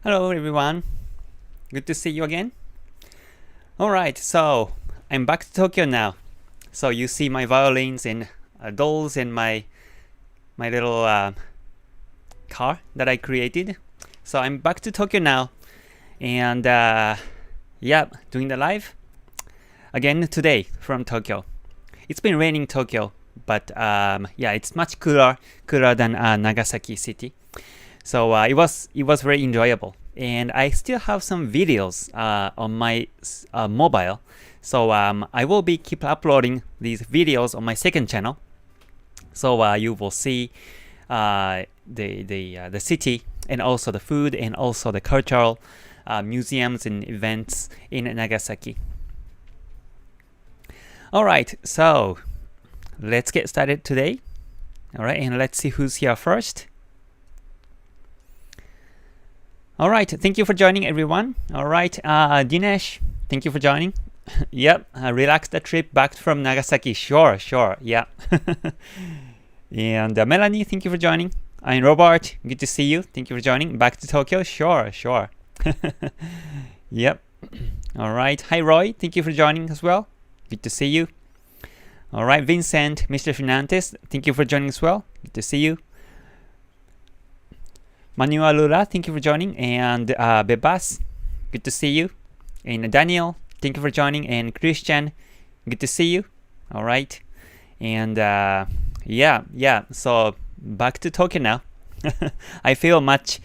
Hello everyone, good to see you again. Alright, so I'm back to Tokyo now. So you see my violins and dolls and my little car that I created. So I'm back to Tokyo now, and yeah, doing the live again today from Tokyo. It's been raining Tokyo, but yeah, it's much cooler than Nagasaki city. So it was very enjoyable, and I still have some videos on my mobile. So I will be keep uploading these videos on my second channel. So you will see the city, and also the food, and also the cultural museums and events in Nagasaki. Alright, so let's get started today. Alright, and let's see who's here first. Alright, thank you for joining everyone. Alright, Dinesh, thank you for joining. Yep, relax the trip back from Nagasaki. Sure, yeah. And Melanie, thank you for joining. And Robert, good to see you. Thank you for joining. Back to Tokyo. Sure. Yep. Alright, hi Roy, thank you for joining as well. Good to see you. Alright, Vincent, Mr. Fernandez, thank you for joining as well. Good to see you. Manuel Lula, thank you for joining. And Bebas, good to see you. And Daniel, thank you for joining. And Christian, good to see you. Alright. And yeah, so back to Tokyo now. I feel much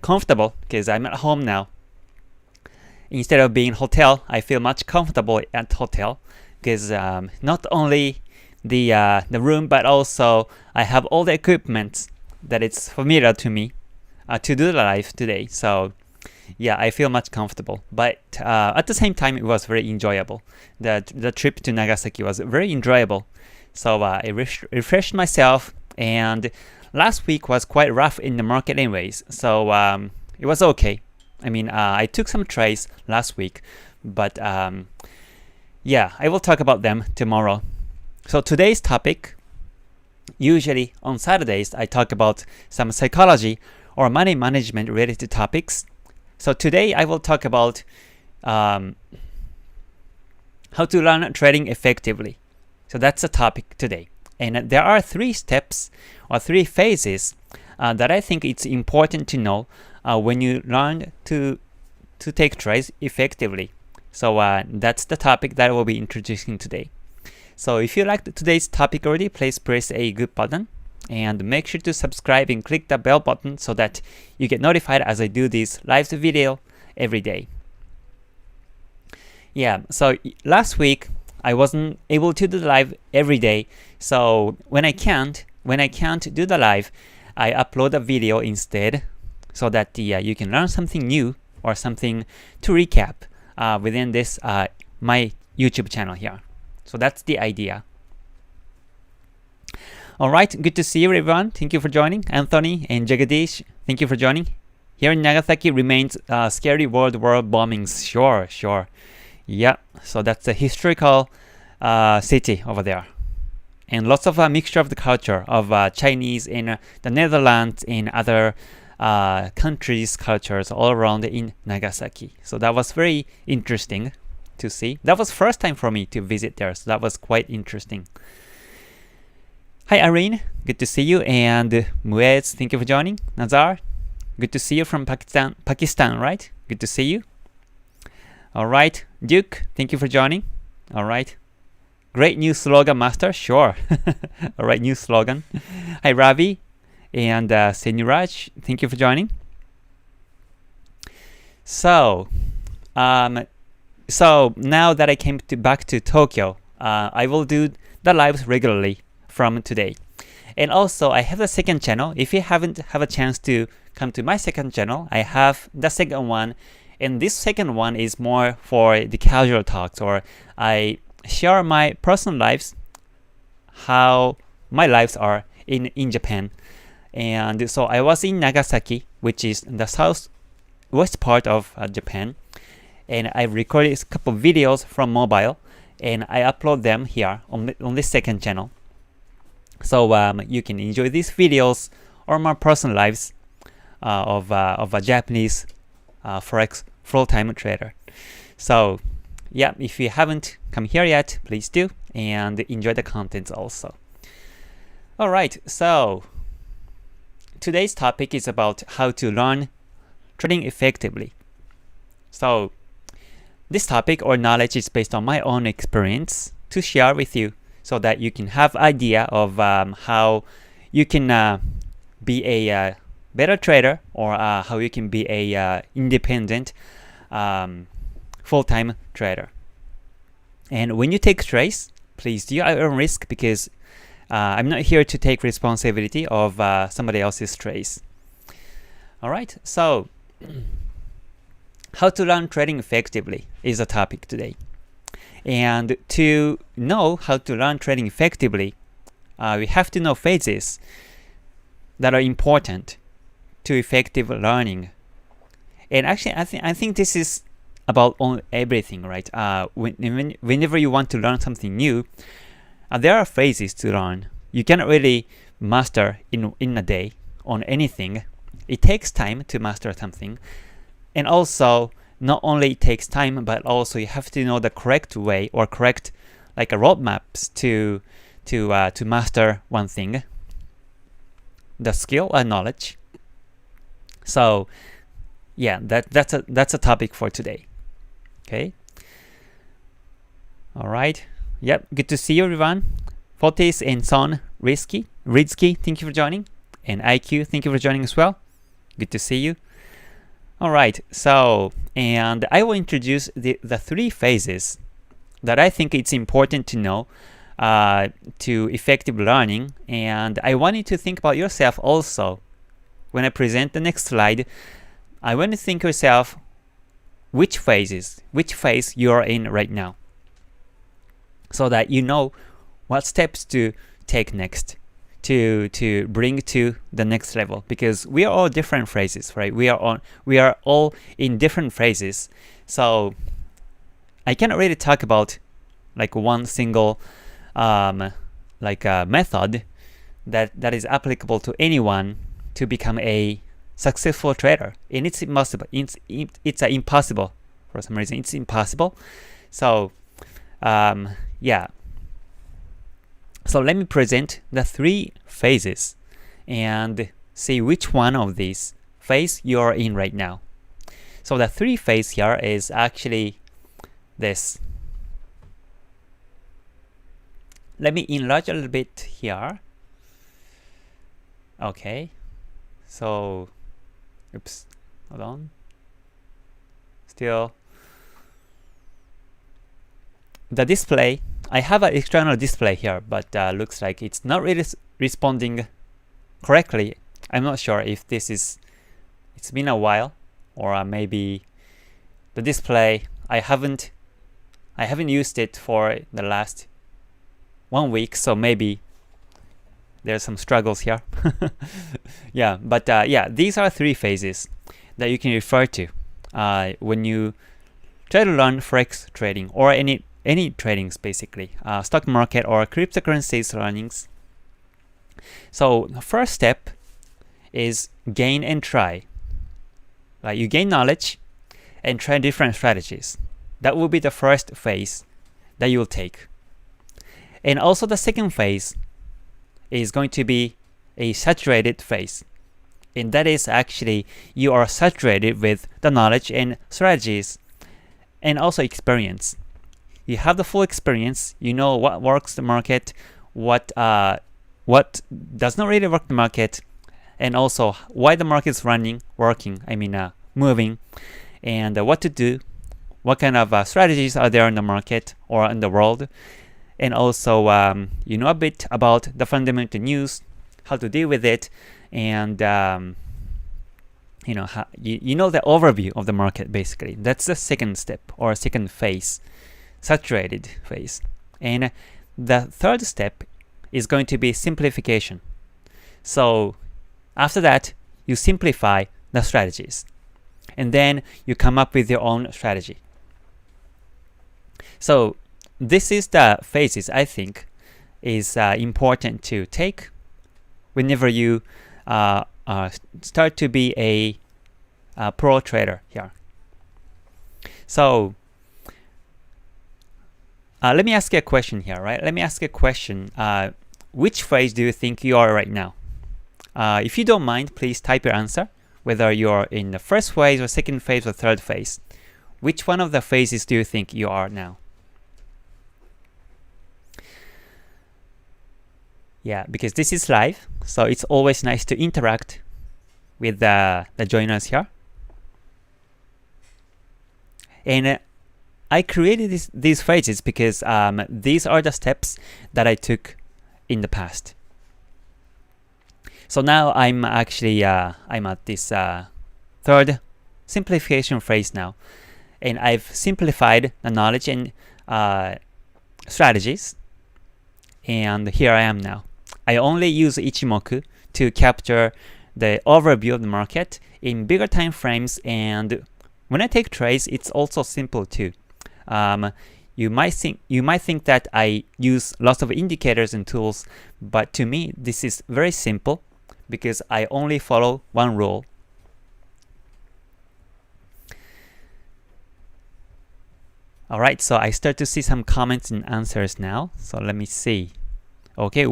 comfortable because I'm at home now. Instead of being hotel, I feel much comfortable at hotel because not only the room, but also I have all the equipment that it's familiar to me to do the live today. So yeah, I feel much comfortable, but at the same time it was very enjoyable. The trip to Nagasaki was very enjoyable. So I refreshed myself, and last week was quite rough in the market anyways, so it was okay. I mean, I took some trades last week, but yeah, I will talk about them tomorrow. So today's topic, usually on Saturdays, I talk about some psychology or money management related topics. So today I will talk about how to learn trading effectively. So that's the topic today. And there are 3 steps or 3 phases that I think it's important to know when you learn to take trades effectively. So that's the topic that I will be introducing today. So if you liked today's topic already, please press a good button and make sure to subscribe and click the bell button so that you get notified as I do this live video every day. Yeah, so last week I wasn't able to do the live every day, so when I can't do the live, I upload a video instead so that you can learn something new or something to recap within this my YouTube channel here. So that's the idea. Alright, good to see you everyone. Thank you for joining. Anthony and Jagadish, thank you for joining. Here in Nagasaki remains scary world war bombings. Sure. Yeah, so that's a historical city over there. And lots of a mixture of the culture of Chinese in the Netherlands and other countries' cultures all around in Nagasaki. So that was very interesting to see. That was first time for me to visit there, so that was quite interesting. Hi Irene, good to see you. And Muez, thank you for joining. Nazar, good to see you from Pakistan, right? Good to see you. Alright, Duke, thank you for joining. Alright. Great new slogan, Master. Sure. Alright, new slogan. Hi Ravi and Senuraj, thank you for joining. So now that I came back to Tokyo, I will do the lives regularly from today. And also I have a second channel. If you haven't have a chance to come to my second channel, I have the second one, and this second one is more for the casual talks, or I share my personal lives, how my lives are in Japan. And so I was in Nagasaki, which is the southwest part of Japan, and I recorded a couple of videos from mobile, and I upload them here on this second channel. So you can enjoy these videos or my personal lives of a Japanese Forex full-time trader. So yeah, if you haven't come here yet, please do, and enjoy the contents also. Alright, so today's topic is about how to learn trading effectively. So this topic or knowledge is based on my own experience to share with you so that you can have idea of how you can be a better trader, or how you can be a independent full-time trader. And when you take trades, please do your own risk, because I'm not here to take responsibility of somebody else's trades. Alright, so how to learn trading effectively is the topic today. And to know how to learn trading effectively, we have to know phases that are important to effective learning. And actually, I think this is about everything, right? Whenever you want to learn something new, there are phases to learn. You cannot really master in a day on anything. It takes time to master something. And also, not only it takes time, but also you have to know the correct way, or correct like a roadmaps to master one thing, the skill and knowledge. So yeah, that's a topic for today. Okay. All right. Yep. Good to see you, everyone. Fotis and Son, Ridsky, thank you for joining, and IQ, thank you for joining as well. Good to see you. All right. So, and I will introduce the three phases that I think it's important to know to effective learning, and I want you to think about yourself also. When I present the next slide, I want to think yourself which phase you are in right now, so that you know what steps to take next to bring to the next level. Because we are all different phases, right? We are all in different phases. So I cannot really talk about like one single method that is applicable to anyone to become a successful trader. And it's impossible. It's impossible for some reason. It's impossible. So yeah. So let me present the three phases and see which one of these phase you are in right now. So the three phase here is actually this. Let me enlarge a little bit here. Okay. So, oops, hold on. Still, the display, I have an external display here, but looks like it's not really responding correctly. I'm not sure if it's been a while, or maybe the display, I haven't used it for the last 1 week, so maybe there's some struggles here. Yeah, but yeah, these are three phases that you can refer to when you try to learn Forex trading, or any tradings basically, stock market or cryptocurrencies learnings. So the first step is gain and try. You gain knowledge and try different strategies. That will be the first phase that you will take. And also the second phase is going to be a saturated phase. And that is actually you are saturated with the knowledge and strategies and also experience. You have the full experience. You know what works the market, what does not really work the market, and also why the market is moving, and what to do, what kind of strategies are there in the market or in the world, and also you know a bit about the fundamental news, how to deal with it, and you know the overview of the market basically. That's the second step or second phase, saturated phase. And the third step is going to be simplification. So after that, you simplify the strategies, and then you come up with your own strategy. So this is the phases I think is important to take whenever you start to be a pro trader here. So let me ask you a question here, right? Let me ask you a question. Which phase do you think you are right now? If you don't mind, please type your answer, whether you're in the first phase or second phase or third phase. Which one of the phases do you think you are now? Yeah, because this is live, so it's always nice to interact with the joiners here. And I created these phases because these are the steps that I took in the past. So now I'm actually I'm at this third simplification phase now, and I've simplified the knowledge and strategies. And here I am now. I only use Ichimoku to capture the overview of the market in bigger time frames, and when I take trades, it's also simple too. You might think that I use lots of indicators and tools, but to me this is very simple because I only follow one rule. Alright, so I start to see some comments and answers now. So let me see. Okay,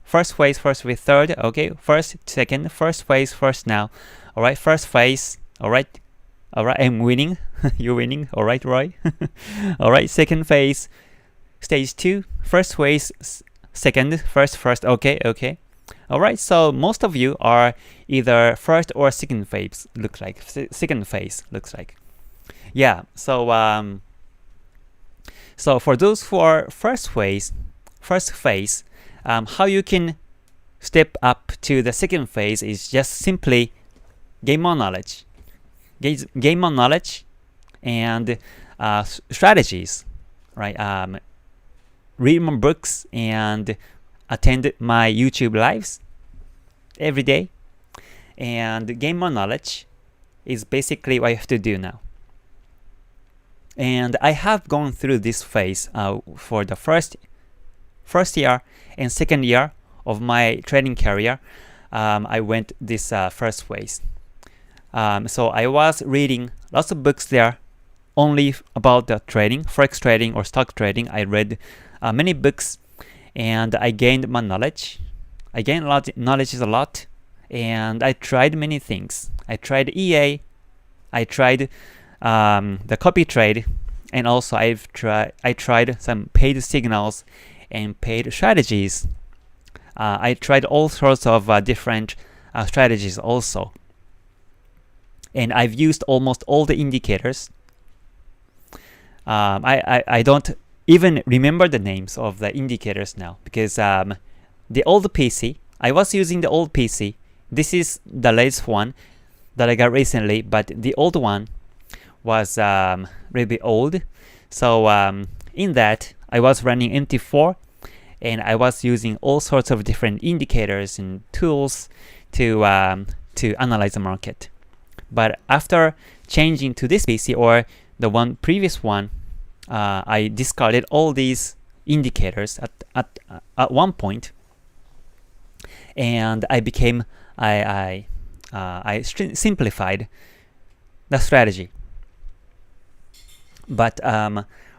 first phase, third. Okay, first, second, first phase, first now. Alright, first phase. Alright, I'm winning. You're winning. Alright, Roy. Alright, second phase, stage 2, first phase, second, first. Okay. Alright, so most of you are either first or second phase, looks like. Yeah, so for those who are first phase, how you can step up to the second phase is just simply gain more knowledge. Gain more knowledge and strategies, right? Read more books and attend my YouTube lives every day. And gain more knowledge is basically what you have to do now. And I have gone through this phase for the first year and second year of my trading career. I went this first phase. So I was reading lots of books there only about the trading, forex trading or stock trading. I read many books and I gained my knowledge. I gained knowledge a lot, and I tried many things. I tried EA, I tried the copy trade, and also I tried some paid signals and paid strategies. I tried all sorts of different strategies also. And I've used almost all the indicators. I don't even remember the names of the indicators now because the old PC, I was using the old PC. This is the latest one that I got recently, but the old one was really old. So in that, I was running MT4, and I was using all sorts of different indicators and tools to analyze the market. But after changing to this PC or the previous one, I discarded all these indicators at one point, and I simplified the strategy. But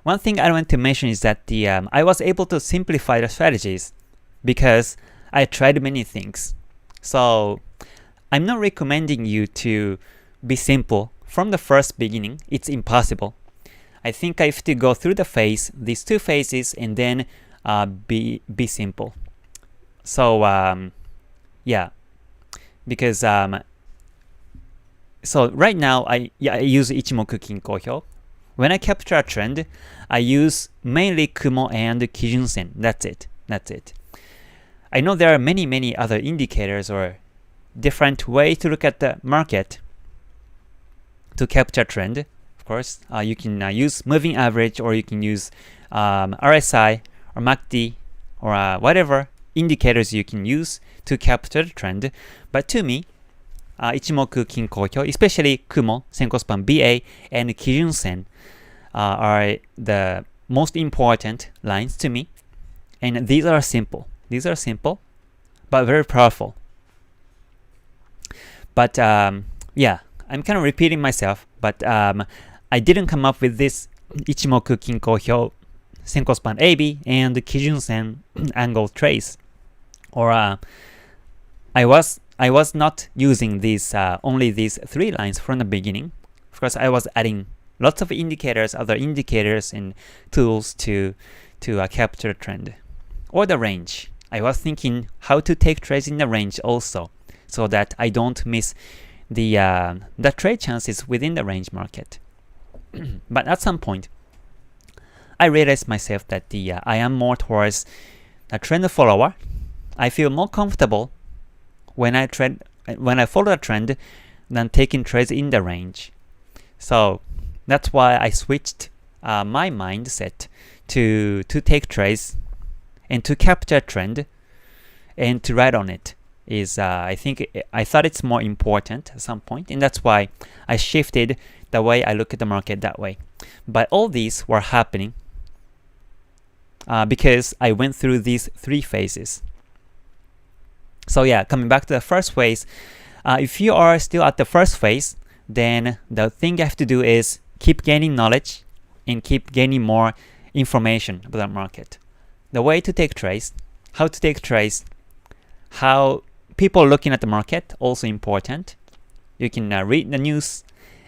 one thing I want to mention is that I was able to simplify the strategies because I tried many things. So I'm not recommending you to be simple from the first beginning. It's impossible. I think I have to go through these two phases, and then be simple. So yeah, because so right now I use Ichimoku Kinko Hyo. When I capture a trend, I use mainly Kumo and Kijun-sen. That's it. I know there are many other indicators or different way to look at the market to capture trend. Of course, you can use moving average, or you can use RSI or MACD or whatever indicators you can use to capture the trend. But to me, Ichimoku Kinko Hyo, especially Kumo, Senko Span BA, and Kijun-sen are the most important lines to me. And these are simple, but very powerful. But yeah, I'm kind of repeating myself, but I didn't come up with this Ichimoku Kinko Hyo, Senko Span AB, and Kijun Sen angle trace. Or I was not using these only these 3 lines from the beginning. Of course, I was adding lots of indicators, other indicators and tools to capture the trend or the range. I was thinking how to take trades in the range also, so that I don't miss the trade chances within the range market. But at some point, I realized myself that I am more towards a trend follower. I feel more comfortable when I follow a trend than taking trades in the range. So that's why I switched my mindset to take trades and to capture a trend and to ride on it. I thought it's more important at some point, and that's why I shifted the way I look at the market that way. But all these were happening because I went through these 3 phases. So yeah, coming back to the first phase, if you are still at the first phase, then the thing you have to do is keep gaining knowledge and keep gaining more information about the market. The way to take trades, how to take trades, how people looking at the market, also important. You can read the news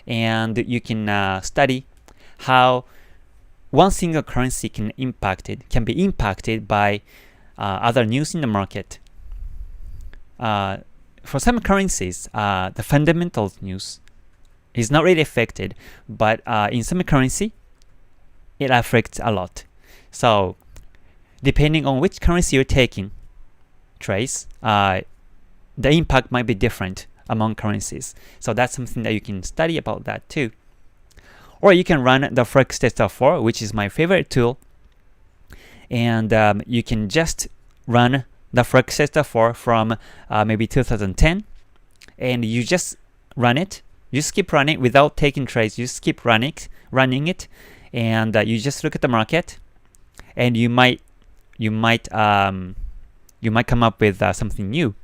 and you can study how one single currency can be impacted by other news in the market. For some currencies, the fundamentals news is not really affected, but in some currency, it affects a lot. So depending on which currency you're taking trades, the impact might be different among currencies. So that's something that you can study about that too. Or you can run the Forex Tester 4, which is my favorite tool. And you can just run the Forex Tester 4 from maybe 2010. And you just run it. You just keep running without taking trades. You just keep running it. And you just look at the market. And you might come up with something new.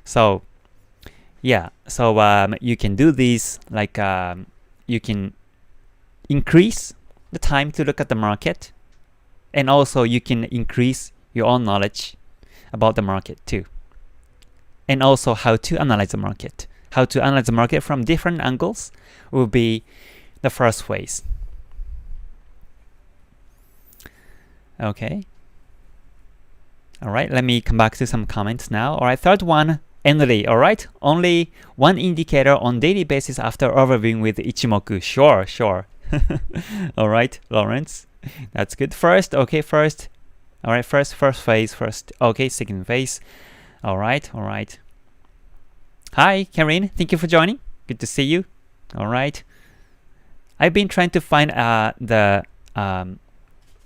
So yeah, so you can do these, like you can increase the time to look at the market, and also you can increase your own knowledge about the market too, and also how to analyze the market. How to analyze the market from different angles will be the first phase. Okay. Alright, let me come back to some comments now. Alright, third one, Enri. Alright, only one indicator on daily basis after overviewing with Ichimoku. Sure. Alright, Lawrence. That's good. First. Alright, first phase first. Okay, second phase. Alright. Hi, Karen. Thank you for joining. Good to see you. Alright. I've been trying to find the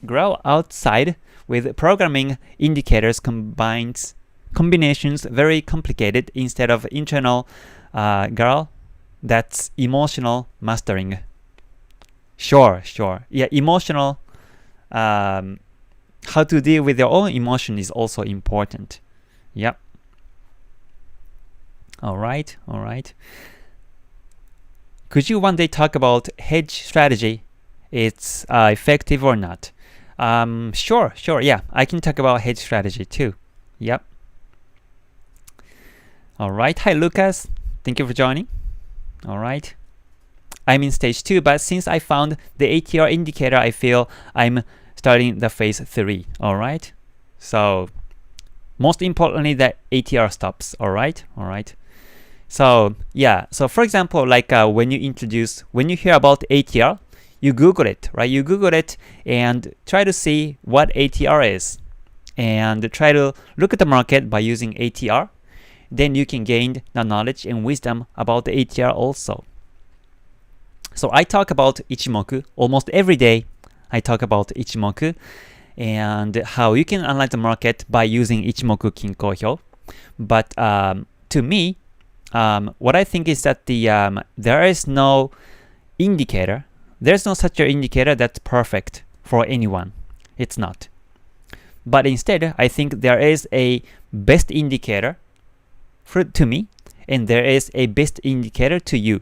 grow outside with programming indicators combinations very complicated instead of internal girl. That's emotional mastering. Sure. Yeah, emotional. How to deal with your own emotion is also important. Yep. All right. Could you one day talk about hedge strategy? It's effective or not? Sure. Yeah, I can talk about hedge strategy too. Yep. All right. Hi, Lucas. Thank you for joining. All right. I'm in stage 2, but since I found the ATR indicator, I feel I'm starting the phase 3. All right. So most importantly, that ATR stops. All right. So yeah. So for example, like when you hear about ATR, you Google it, right? You Google it and try to see what ATR is, and try to look at the market by using ATR. Then you can gain the knowledge and wisdom about the ATR also. So I talk about Ichimoku almost every day. I talk about Ichimoku and how you can analyze the market by using Ichimoku Kinko Hyo. But to me, what I think is that there is no indicator. There's no such an indicator that's perfect for anyone. It's not. But instead, I think there is a best indicator to me, and there is a best indicator to you.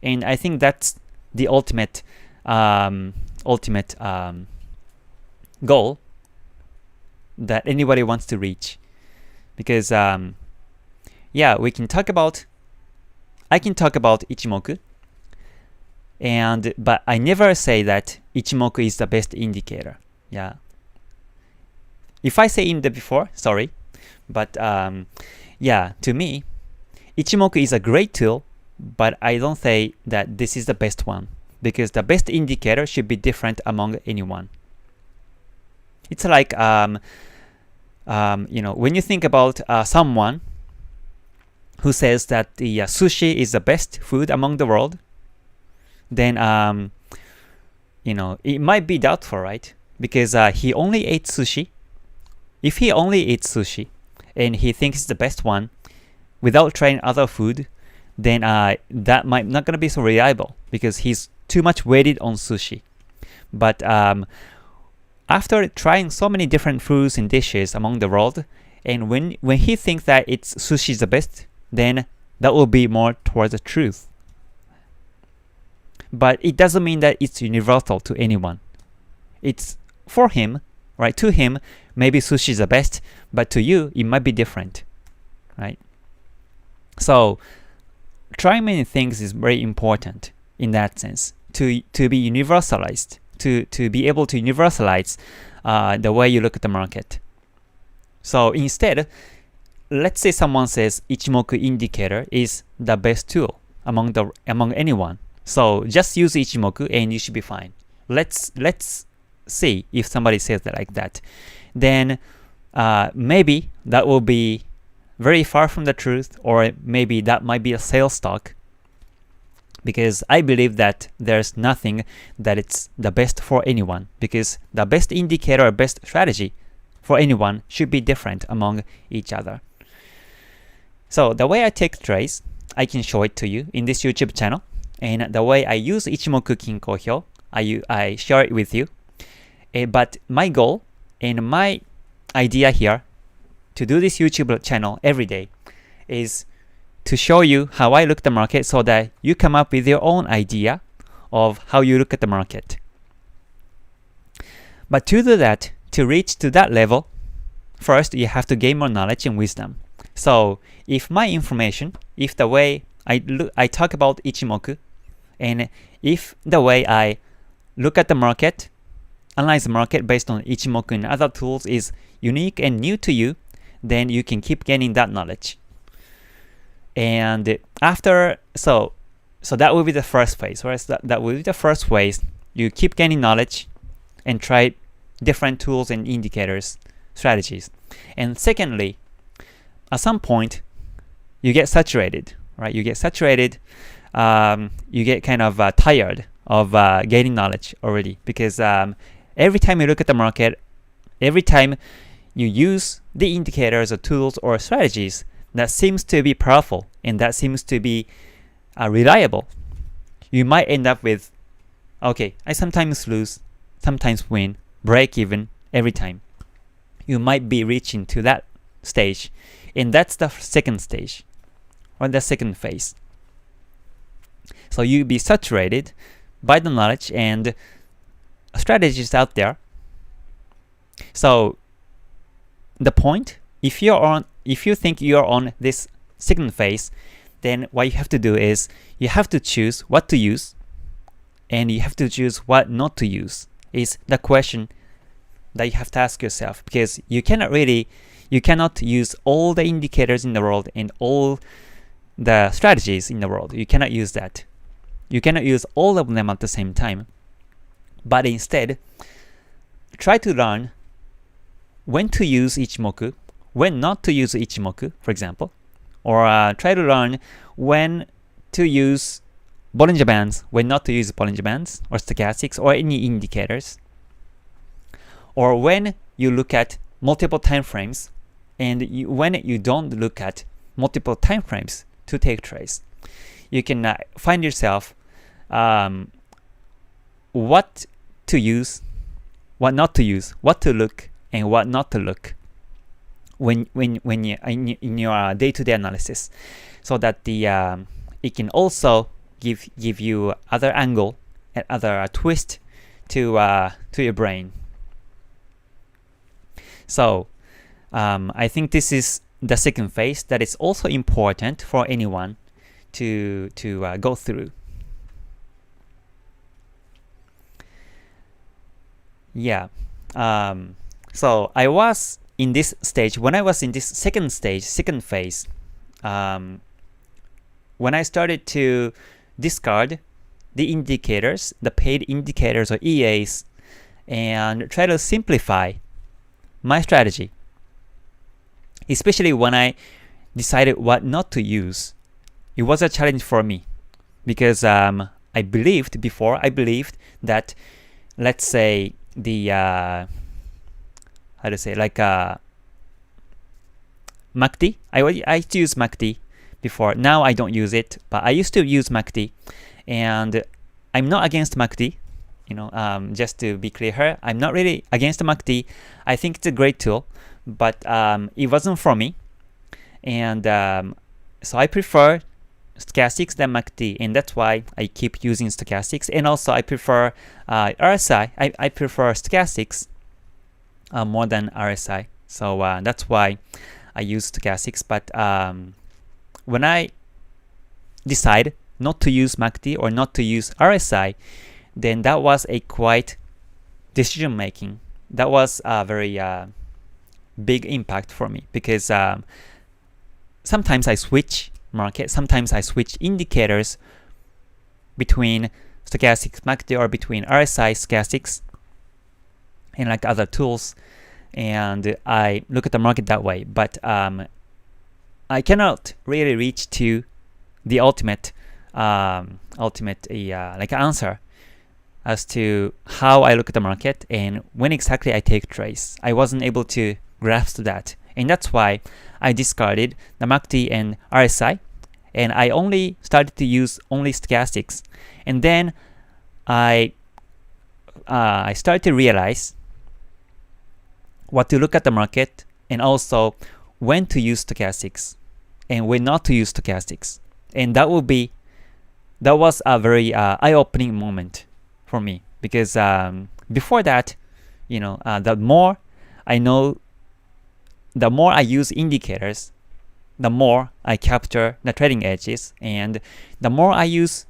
And I think that's the ultimate goal that anybody wants to reach. Because yeah, I can talk about Ichimoku, but I never say that Ichimoku is the best indicator. Yeah. If I say in the before, sorry, but yeah, to me, Ichimoku is a great tool, but I don't say that this is the best one, because the best indicator should be different among anyone. It's like when you think about someone who says that the sushi is the best food among the world, then it might be doubtful, right? Because he only ate sushi. If he only eats sushi and he thinks it's the best one without trying other food, then that might not gonna be so reliable, because he's too much weighted on sushi. But after trying so many different foods and dishes among the world, and when he thinks that it's sushi is the best, then that will be more towards the truth. But it doesn't mean that it's universal to anyone. It's for him, right? To him, maybe sushi is the best, but to you, it might be different, right? So trying many things is very important in that sense, to be universalized, to be able to universalize the way you look at the market. So instead, let's say someone says Ichimoku indicator is the best tool among anyone. So just use Ichimoku and you should be fine. Let's see if somebody says that like that. Then maybe that will be very far from the truth, or maybe that might be a sales talk, because I believe that there's nothing that it's the best for anyone, because the best indicator or best strategy for anyone should be different among each other. So the way I take trades, I can show it to you in this YouTube channel, and the way I use Ichimoku Kinko Hyo, I share it with you. But my goal and my idea here to do this YouTube channel every day is to show you how I look at the market, so that you come up with your own idea of how you look at the market. But to do that, to reach to that level, first you have to gain more knowledge and wisdom. So if my information, if the way I talk about Ichimoku, and if the way I look at the market, analyze the market based on Ichimoku and other tools is unique and new to you, then you can keep gaining that knowledge. And after, so that will be the first phase, right? So that will be the first phase. You keep gaining knowledge and try different tools and indicators, strategies. And secondly, at some point, you get saturated, right? You get saturated, you get kind of tired of gaining knowledge already, because every time you look at the market, every time you use the indicators or tools or strategies that seems to be powerful and that seems to be reliable, you might end up with, okay, I sometimes lose, sometimes win, break even every time. You might be reaching to that stage, and that's the second stage or the second phase. So you be saturated by the knowledge and strategies out there. So the point, if you think you're on this second phase, then what you have to do is you have to choose what to use, and you have to choose what not to use, is the question that you have to ask yourself, because you cannot use all the indicators in the world and all the strategies in the world. You cannot use that. You cannot use all of them at the same time. But instead, try to learn when to use Ichimoku, when not to use Ichimoku, for example, or try to learn when to use Bollinger Bands, when not to use Bollinger Bands, or stochastics, or any indicators, or when you look at multiple time frames, and when you don't look at multiple time frames to take trades. You can find yourself what to use, what not to use, what to look, and what not to look. when you in your day-to-day analysis, so that it can also give you other angle and other twist to your brain. So I think this is the second phase that is also important for anyone to go through. Yeah. So I was in this stage, when I was in this second phase, when I started to discard the indicators, the paid indicators or EAs, and try to simplify my strategy, especially when I decided what not to use. It was a challenge for me because I believed that, let's say, the how to say, like MACD. I used to use MACD before. Now I don't use it, but I used to use MACD, and I'm not against MACD. Just to be clear here, I'm not really against MACD. I think it's a great tool, but it wasn't for me, and so I prefer stochastics than MACD, and that's why I keep using stochastics. And also I prefer RSI. I prefer stochastics more than RSI, so that's why I use stochastics. But when I decide not to use MACD or not to use RSI, then that was a quite decision making. That was a very big impact for me, because sometimes I switch market, sometimes I switch indicators between stochastics MACD or between RSI stochastics and like other tools, and I look at the market that way. But I cannot really reach to the ultimate like answer as to how I look at the market and when exactly I take trades. I wasn't able to grasp that, and that's why I discarded the MACD and RSI, and I only started to use only stochastics. And then I started to realize what to look at the market, and also when to use stochastics and when not to use stochastics. And that was a very eye-opening moment for me, because before that, the more I know, the more I use indicators, the more I capture the trading edges, and the more I use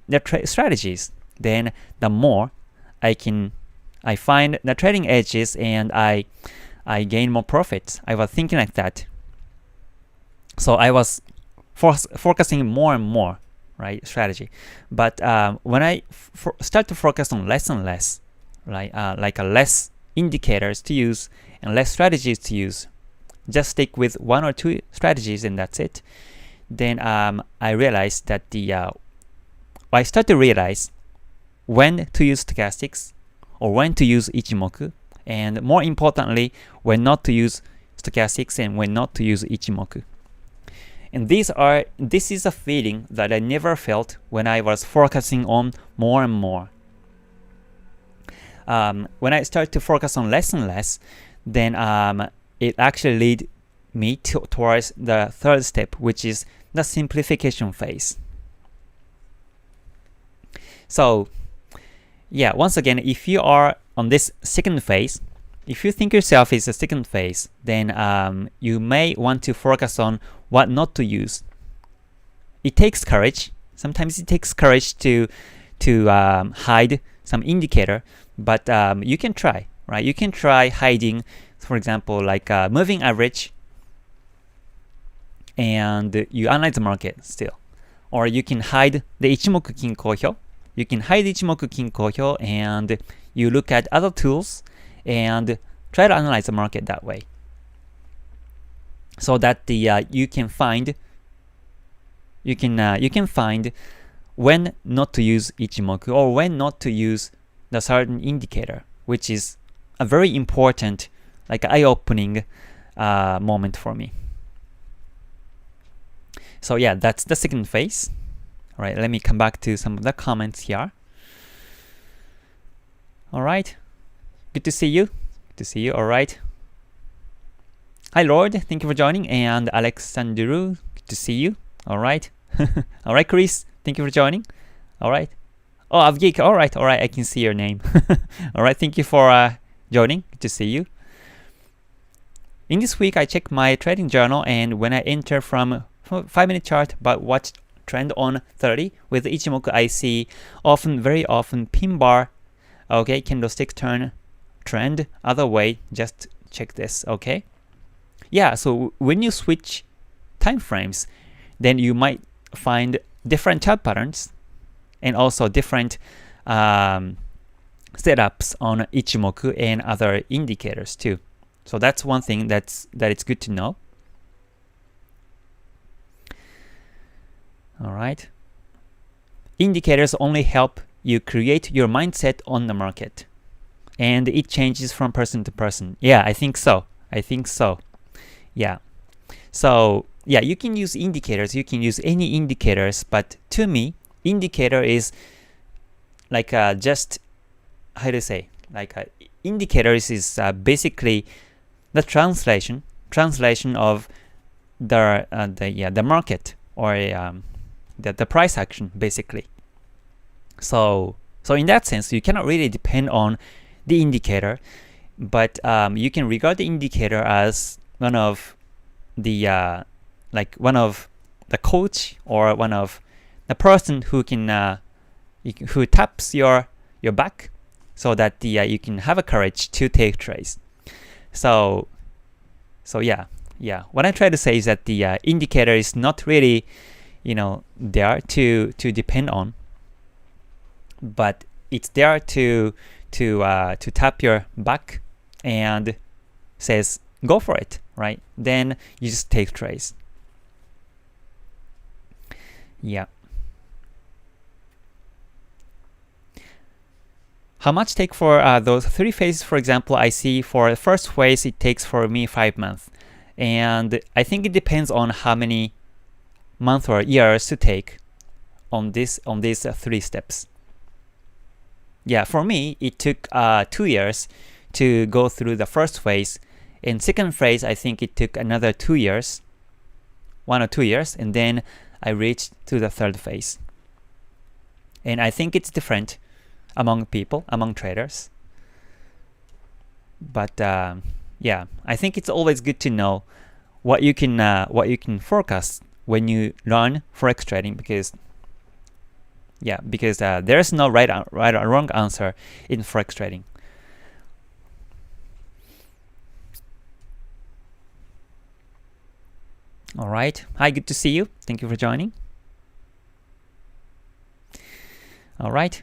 the strategies, then the more I find the trading edges, and I gain more profits. I was thinking like that. So I was focusing more and more, right, strategy. But when I start to focus on less and less, right, less indicators to use and less strategies to use, just stick with one or two strategies and that's it, then I realized that I start to realize when to use stochastics or when to use Ichimoku, and more importantly, when not to use stochastics and when not to use Ichimoku. And this is a feeling that I never felt when I was focusing on more and more. When I start to focus on less and less, then it actually lead me towards the third step, which is the simplification phase. So yeah, once again, if you are on this second phase, if you think yourself is a second phase, then you may want to focus on what not to use. It takes courage. Sometimes it takes courage to hide some indicator, but you can try, right? You can try hiding, for example, like moving average, and you analyze the market still. Or you can hide the Ichimoku Kinko Hyo. You can hide Ichimoku Kinko Hyo and you look at other tools and try to analyze the market that way, so that you can find when not to use Ichimoku or when not to use the certain indicator, which is a very important, like eye-opening moment for me. So yeah, that's the second phase. All right, let me come back to some of the comments here. All right, good to see you. Good to see you. All right. Hi Lord, thank you for joining, and Alexandru, good to see you. All right. All right, Chris, thank you for joining. All right. Oh, Avgik, all right, I can see your name. All right, thank you for joining, good to see you. In this week, I check my trading journal, and when I enter from 5-minute chart but watch trend on 30 with the Ichimoku, I see very often pin bar, okay, candlestick turn trend other way. Just check this, okay? Yeah, so when you switch time frames, then you might find different chart patterns and also different setups on Ichimoku and other indicators too. So that's one thing that it's good to know. All right. Indicators only help you create your mindset on the market, and it changes from person to person. Yeah, I think so. Yeah. So yeah, you can use indicators. You can use any indicators, but to me, indicator is like just how to say, like indicators is basically the translation of the market, or the price action basically. So in that sense, you cannot really depend on the indicator, but you can regard the indicator as one of the coach, or one of the person who can who taps your back, so that you can have a courage to take trades. So yeah. What I try to say is that the indicator is not really, there to depend on, but it's there to tap your back and says go for it, right? Then you just take trades. Yeah. How much take for those 3 phases, for example? I see for the first phase it takes for me 5 months, and I think it depends on how many months or years to take on these 3 steps. Yeah, for me it took 2 years to go through the first phase. In second phase, I think it took another 2 years, 1 or 2 years, and then I reached to the third phase. And I think it's different among people, among traders. But yeah, I think it's always good to know what you can forecast when you learn forex trading, because there's no right or wrong answer in forex trading. All right. Hi, good to see you. Thank you for joining. All right.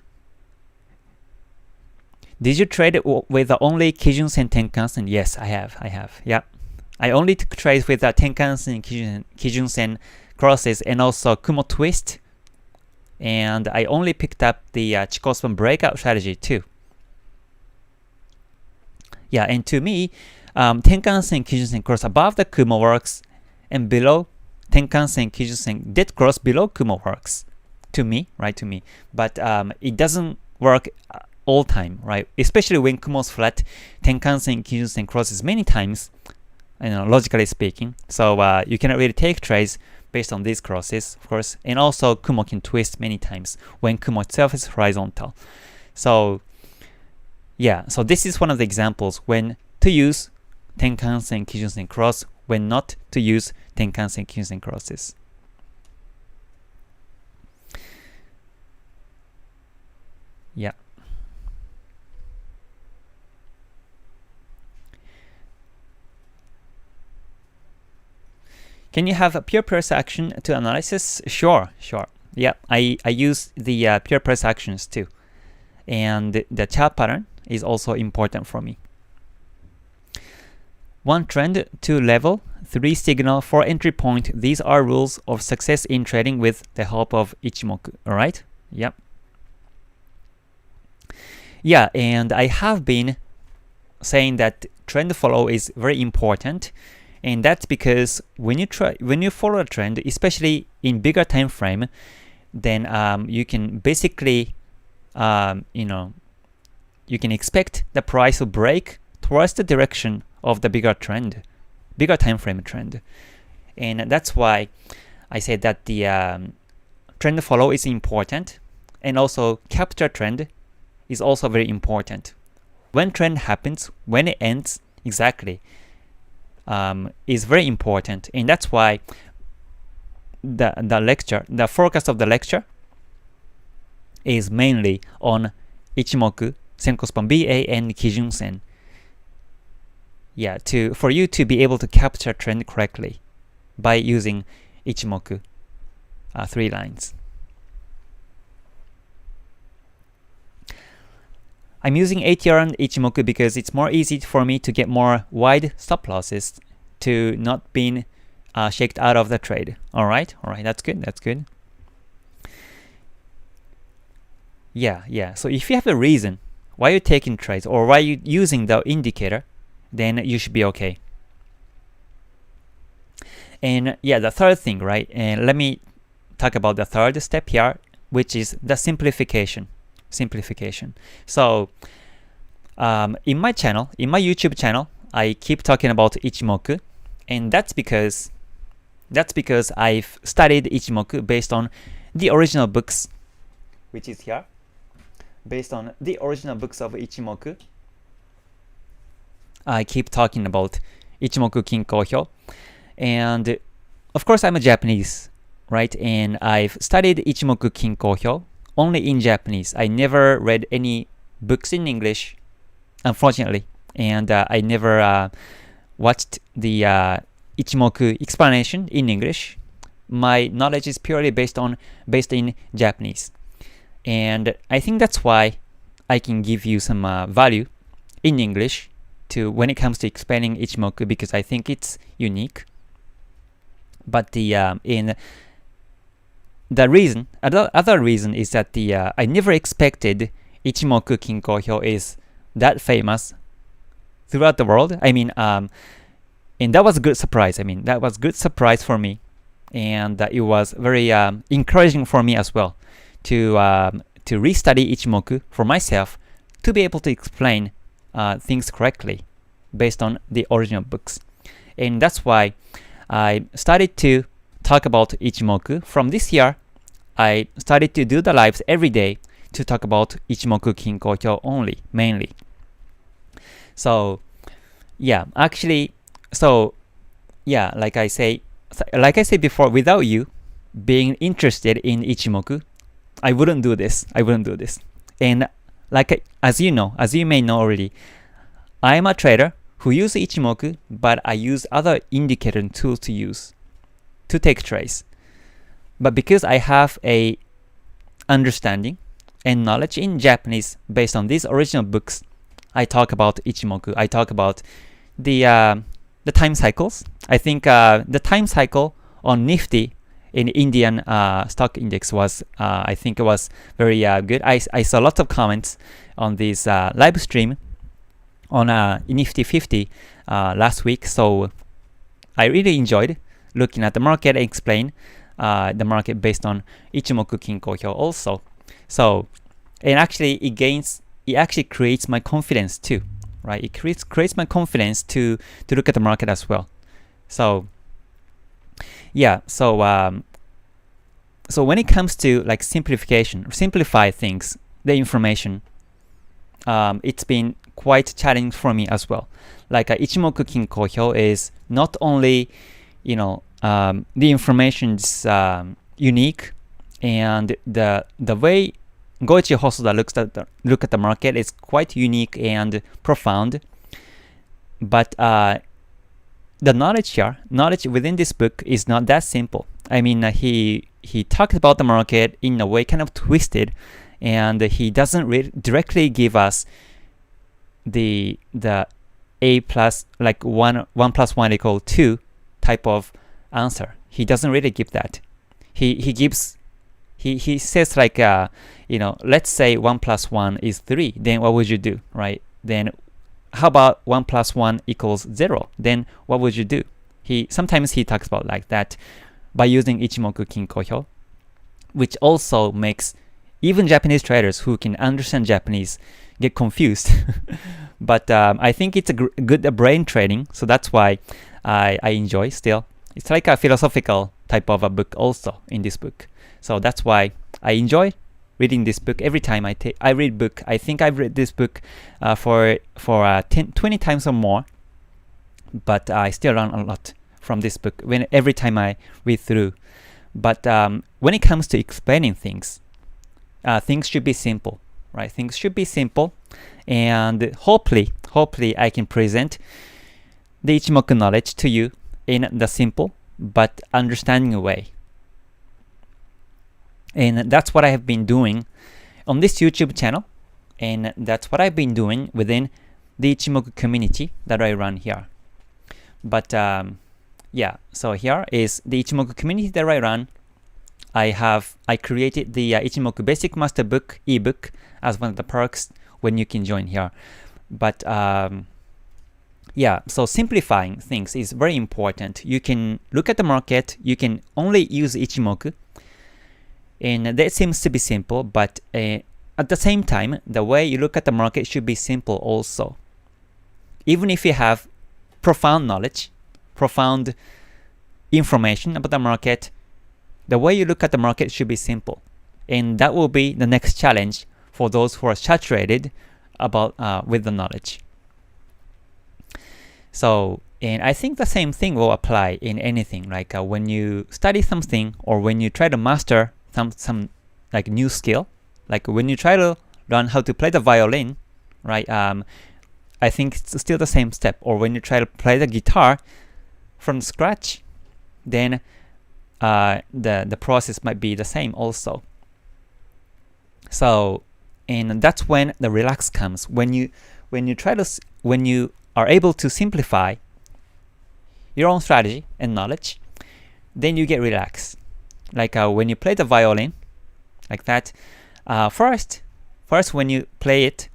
Did you trade with the only Kijun-sen, Tenkan-sen? Yes, I have. Yeah. I only took trades with the Tenkan-sen, Kijun-sen crosses, and also Kumo twist. And I only picked up the Chikou breakout strategy too. Yeah, and to me, Tenkan-sen, Kijun-sen cross above the Kumo works, and below Tenkan-sen, Kijun-sen dead cross below Kumo works. To me, right? To me. But it doesn't work all time, right? Especially when Kumo's flat, Tenkan-sen, Kijun-sen crosses many times, logically speaking. So you cannot really take trades based on these crosses, of course. And also Kumo can twist many times when Kumo itself is horizontal. So yeah, so this is one of the examples when to use Tenkan-sen, Kijun-sen cross, when not to use Tenkan-sen, Kijun-sen crosses. Yeah. Can you have a pure price action to analysis? Sure. Yeah, I use the pure price actions too. And the chart pattern is also important for me. 1 trend, 2 level, 3 signal, 4 entry point. These are rules of success in trading with the help of Ichimoku. All right? Yep. Yeah, and I have been saying that trend follow is very important, and that's because when you follow a trend, especially in bigger time frame, then you can basically you can expect the price to break towards the direction of the bigger trend bigger time frame trend. And that's why I say that the trend follow is important, and also capture trend is also very important. When trend happens, when it ends exactly, is very important, and that's why the focus of the lecture is mainly on Ichimoku, Senkospan BA, and Kijun Sen. Yeah, for you to be able to capture trend correctly by using Ichimoku 3 lines. I'm using ATR and Ichimoku because it's more easy for me to get more wide stop losses to not being shaked out of the trade. Alright, that's good. Yeah. So if you have a reason why you're taking trades or why you're using the indicator, then you should be okay. And yeah, the third thing, right? And let me talk about the third step here, which is the simplification. So in my YouTube channel, I keep talking about Ichimoku, and that's because I've studied Ichimoku based on the original books, which is here. Based on the original books of Ichimoku, I keep talking about Ichimoku Kinko Hyo. And of course, I'm a Japanese, right? And I've studied Ichimoku Kinko Hyo only in Japanese. I never read any books in English, unfortunately. And I never watched the Ichimoku explanation in English. My knowledge is purely based in Japanese. And I think that's why I can give you some value in English when it comes to explaining Ichimoku, because I think it's unique. But the other reason is that I never expected Ichimoku Kinko Hyo is that famous throughout the world. I mean, and that was a good surprise. That was good surprise for me, and it was very encouraging for me as well to restudy Ichimoku for myself to be able to explain things correctly based on the original books. And that's why I started to talk about Ichimoku. From this year, I started to do the lives every day to talk about Ichimoku Kinko Hyo only, mainly. So yeah, actually, like I say before, without you being interested in Ichimoku, I wouldn't do this. And as you may know already, I am a trader who uses Ichimoku, but I use other indicator tools to take trades. But because I have a understanding and knowledge in Japanese based on these original books, I talk about Ichimoku. I talk about the time cycles. I think the time cycle on Nifty in Indian stock index was, I think it was very good. I saw lots of comments on this live stream on Nifty 50 last week, so I really enjoyed looking at the market and explain the market based on Ichimoku Kinko Hyo also. So, and actually it actually creates my confidence too, right? It creates my confidence to look at the market as well. So yeah, so when it comes to like simplify things, the information, it's been quite challenging for me as well. Like Ichimoku Kinko Hyo is not only, the information is unique, and the way Goichi Hosoda look at the market is quite unique and profound. But the knowledge within this book is not that simple. I mean, he talked about the market in a way kind of twisted, and he doesn't directly give us the A plus, like 1 plus 1 equal 2 type of answer. He doesn't really give that. He says like, let's say 1 plus 1 is 3, then what would you do, right? Then how about 1 plus 1 equals 0? Then what would you do? Sometimes he talks about like that by using Ichimoku Kinko Hyo, which also makes even Japanese traders who can understand Japanese get confused but I think it's a good brain training, so that's why I enjoy still. It's like a philosophical type of a book also in this book. So that's why I enjoy reading this book every time I read book. I think I've read this book for 20 times or more, but I still learn a lot from this book every time I read through. But when it comes to explaining things, things should be simple, right? Things should be simple, and hopefully I can present the Ichimoku knowledge to you in the simple but understanding way. And that's what I have been doing on this YouTube channel, and that's what I've been doing within the Ichimoku community that I run here. But yeah, so here is the Ichimoku community that I run. I created the Ichimoku Basic Master Book ebook as one of the perks when you can join here. But yeah, so simplifying things is very important. You can look at the market, you can only use Ichimoku, and that seems to be simple, but at the same time, the way you look at the market should be simple also. Even if you have profound knowledge, profound information about the market, the way you look at the market should be simple. And that will be the next challenge for those who are saturated about with the knowledge. So, and I think the same thing will apply in anything. Like when you study something, or when you try to master some like new skill, like when you try to learn how to play the violin, right? I think it's still the same step. Or when you try to play the guitar from scratch, then the process might be the same also. So, and that's when the relax comes. When you are able to simplify your own strategy and knowledge, then you get relaxed. Like when you play the violin, like that. First when you play it,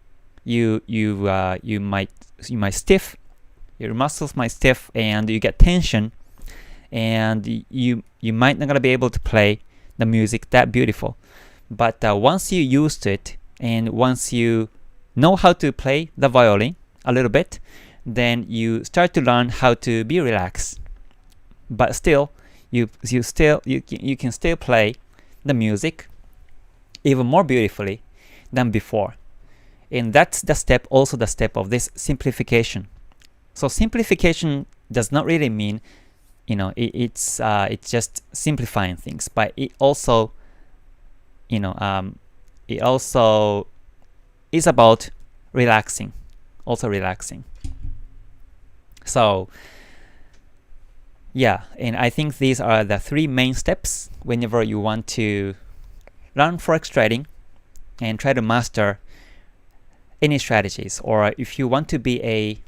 you might stiff, your muscles might stiff, and you get tension, and you might not gonna be able to play the music that beautiful. But once you used it, and once you know how to play the violin a little bit, then you start to learn how to be relaxed. But still, you can still play the music even more beautifully than before. And that's the step, also the step of this simplification. So simplification does not really mean, it's just simplifying things, but it also, it also is about relaxing, So yeah, and I think these are the three main steps whenever you want to learn Forex trading and try to master any strategies, or if you want to be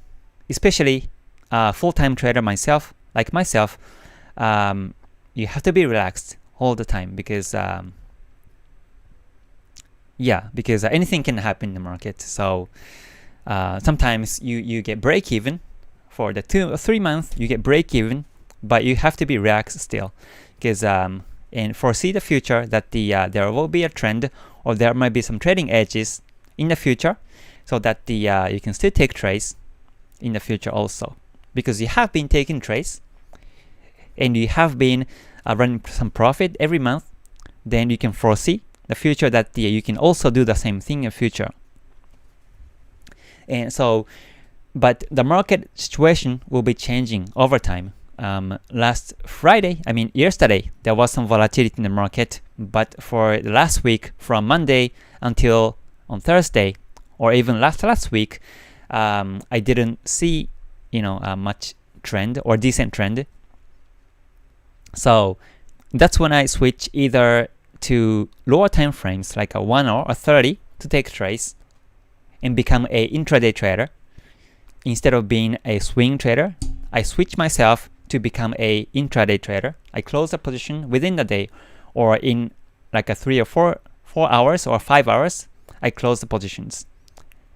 especially a full-time trader like myself, you have to be relaxed all the time, because anything can happen in the market. So sometimes you get break even for the 2 or 3 months, you get break even, but you have to be relaxed still, because and foresee the future that there will be a trend, or there might be some trading edges in the future, so that you can still take trades in the future also, because you have been taking trades and you have been running some profit every month. Then you can foresee the future that you can also do the same thing in the future. And so, but the market situation will be changing over time. Yesterday, there was some volatility in the market, but for the last week, from Monday until on Thursday, or even last week, I didn't see much trend or decent trend. So that's when I switch either to lower time frames, like a 1 hour or 30, to take trades and become a intraday trader. Instead of being a swing trader, I switch myself to become a intraday trader. I close the position within the day, or in like a 3 or 4 hours or 5 hours, I close the positions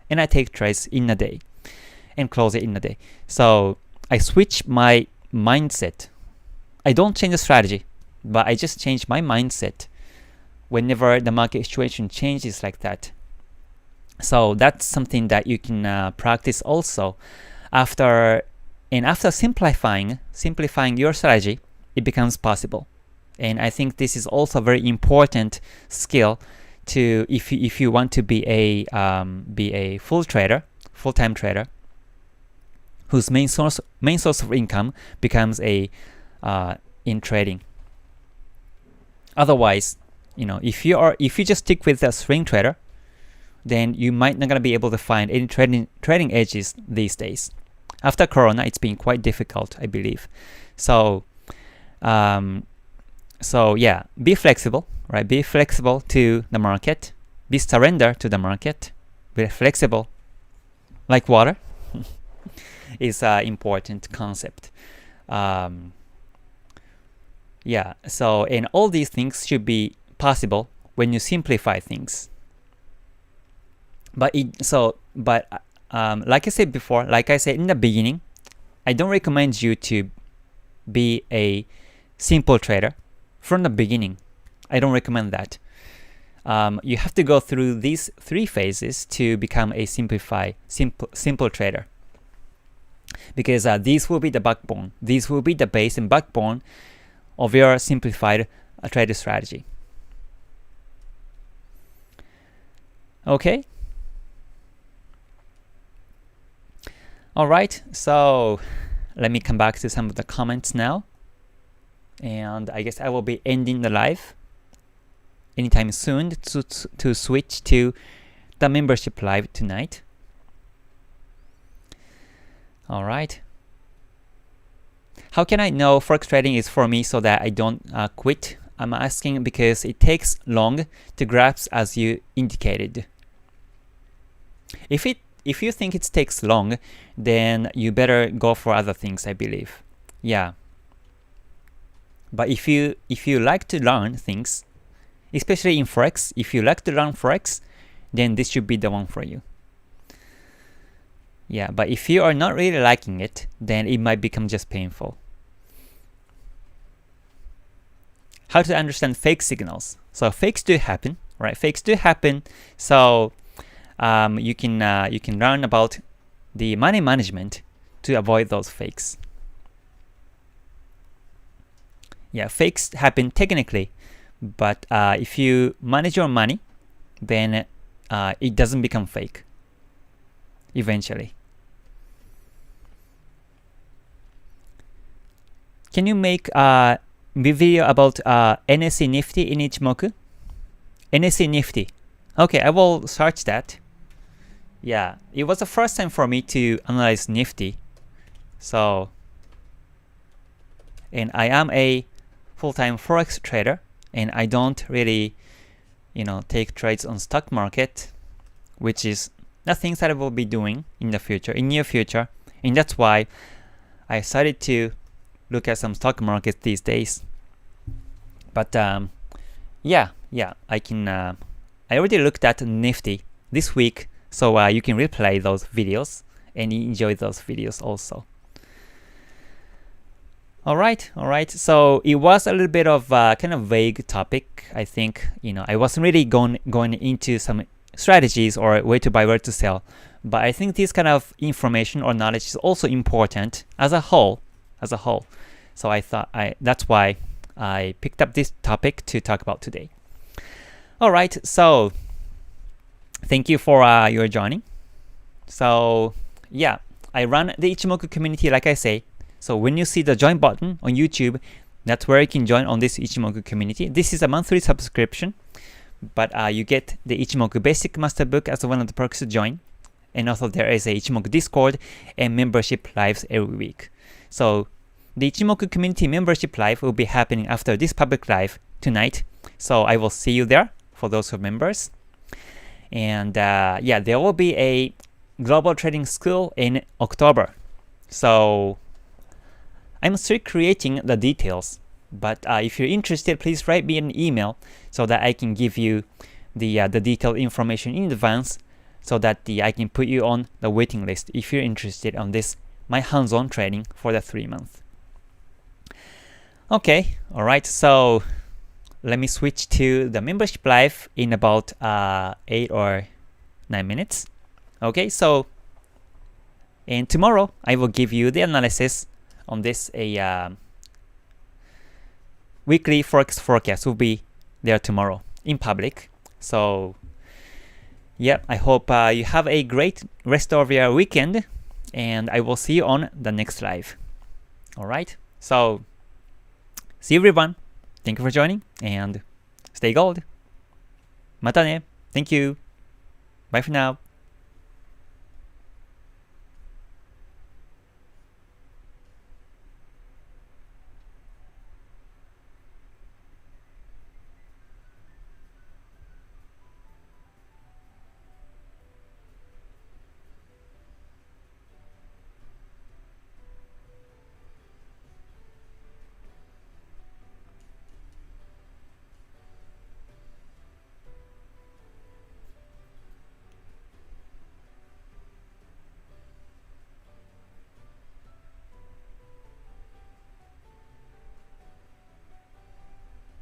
and I take trades in a day and close it in a day. So I switch my mindset. I don't change the strategy, but I just change my mindset whenever the market situation changes like that. So that's something that you can practice also. After simplifying your strategy, it becomes possible. And I think this is also a very important skill to if you want to be a full-time trader, whose main source of income becomes in trading. Otherwise, if you just stick with a swing trader, then you might not gonna be able to find any trading edges these days. After Corona, it's been quite difficult, I believe. So yeah, be flexible, right? Be flexible to the market. Be surrender to the market. Be flexible, like water, is an important concept. Yeah. So, and all these things should be possible when you simplify things. But like I said before, like I said in the beginning, I don't recommend you to be a simple trader from the beginning. I don't recommend that. You have to go through these 3 phases to become a simple trader. Because these will be the backbone. These will be the base and backbone of your simplified trader strategy. Okay? Alright, so let me come back to some of the comments now. And I guess I will be ending the live anytime soon to switch to the membership live tonight. Alright. How can I know Forex trading is for me so that I don't quit? I'm asking because it takes long to grasp as you indicated. If you think it takes long, then you better go for other things, I believe. Yeah. But if you like to learn things, especially in Forex, if you like to learn Forex, then this should be the one for you. Yeah, but if you are not really liking it, then it might become just painful. How to understand fake signals. So fakes do happen, right? Fakes do happen. So you can learn about the money management to avoid those fakes. Yeah, fakes happen technically, but if you manage your money, then it doesn't become fake eventually. Can you make a video about NSE Nifty in Ichimoku? NSE Nifty. Okay, I will search that. Yeah, it was the first time for me to analyze Nifty. So, and I am a full-time Forex trader, and I don't really, take trades on stock market, which is the things that I will be doing in the future, in near future, and that's why I started to look at some stock markets these days. But yeah, I can. I already looked at Nifty this week. So you can replay those videos and enjoy those videos also. Alright. So it was a little bit of a kind of vague topic. I think I wasn't really going into some strategies or where to buy, where to sell. But I think this kind of information or knowledge is also important as a whole. So I thought that's why I picked up this topic to talk about today. Alright. So thank you for your joining. So yeah, I run the Ichimoku community like I say. So when you see the join button on YouTube, that's where you can join on this Ichimoku community. This is a monthly subscription, but you get the Ichimoku Basic Master Book as one of the perks to join. And also there is a Ichimoku Discord and membership lives every week. So the Ichimoku community membership live will be happening after this public live tonight. So I will see you there for those who are members. And yeah, there will be a global trading school in October. So I'm still creating the details, but if you're interested, please write me an email so that I can give you the detailed information in advance, so that I can put you on the waiting list if you're interested on this, my hands-on training for the 3 months. Okay, alright, so let me switch to the membership live in about 8 or 9 minutes. Okay, so and tomorrow I will give you the analysis on this weekly Forex forecast will be there tomorrow in public. So yeah, I hope you have a great rest of your weekend, and I will see you on the next live. Alright, so see you everyone. Thank you for joining, and stay gold. またね. Thank you. Bye for now.